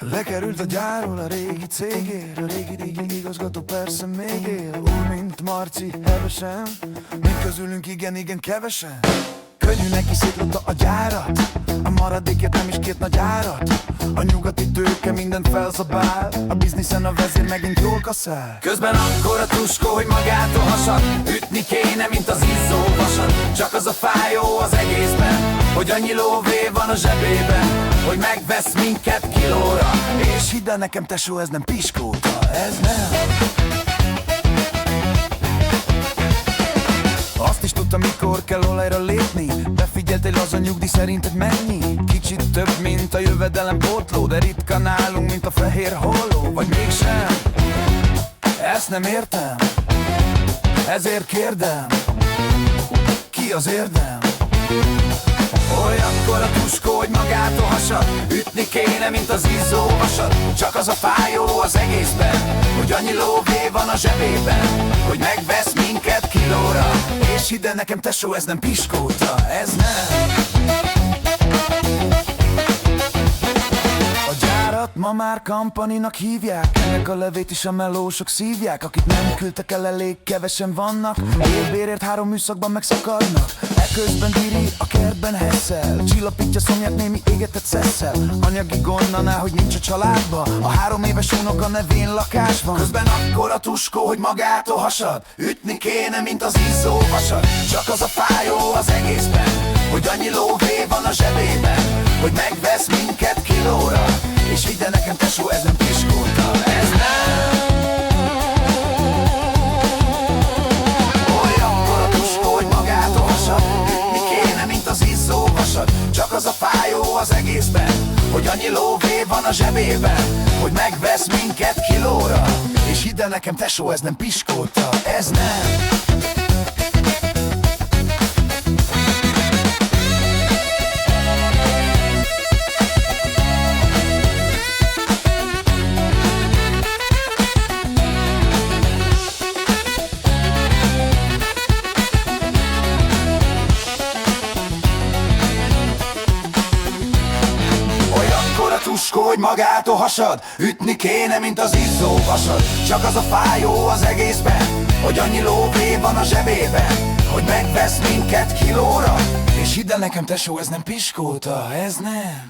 Lekerült a gyárról a régi cégér, a régi igazgató persze még él. Úgy, mint Marci, hevesen, mint közülünk igen kevesen. Könnyű neki szétlopta a gyárat, a maradékért nem is két nagy árat. A nyugati tőke mindent felszabál, a bizniszen a vezér megint jól kaszál. Közben akkora tuskó, hogy magától hasad, ütni kéne, mint az izzó vasat. Csak az a fájó az egészben, hogy annyi lóvé van a zsebében, hogy megvesz minket kilóra. És hidd el nekem tesó, ez nem piskóta, ez nem. Azt is tudta, mikor kell olajra lépni. Befigyelt egy laza nyugdíj, szerinted mennyi? Kicsit több, mint a jövedelem pótló, de ritka nálunk, mint a fehér holló. Vagy mégsem? Ezt nem értem, ezért kérdem, ki az érdem? Olyankor a tuskó, hogy magától hasad, ütni kéne, mint az izzó vasat. Csak az a fájó az egészben, hogy annyi lóvé van a zsebében, hogy megvesz minket kilóra. És hidd el nekem tesó, ez nem piskóta, ez nem. A gyárat ma már kampaninak hívják, ennek a levét is a melósok szívják. Akik nem küldtek el, elég kevesen vannak, évbérért 3 műszakban megszakadnak. Eközben Diri a kertben hesszel, csillapítja szomját némi égetett szesszel. Anyagi gondnál, hogy nincs a családba, a 3 éves unoka nevén lakás van. Közben akkora tuskó, hogy magától hasad, ütni kéne, mint az izzó vasat. Csak az a fájó az egészben, hogy annyi lóvé van a zsebében, hogy megvesz minket kilóra. És hidd el nekem tesó, ez nem piskóta, ez nem. Olyankor a tuskó, hogy magától hasad, ütni kéne, mint az izzó vasat. Csak az a fájó az egészben, hogy annyi lóvé van a zsebében, hogy megvesz minket kilóra. És hidd el nekem tesó, ez nem piskóta, ez nem. Tuskó, hogy magától hasad, ütni kéne, mint az izzó vasat. Csak az a fájó az egészben, hogy annyi lóvé van a zsebében, hogy megvesz minket kilóra. És hidd el nekem tesó, ez nem piskóta, ez nem.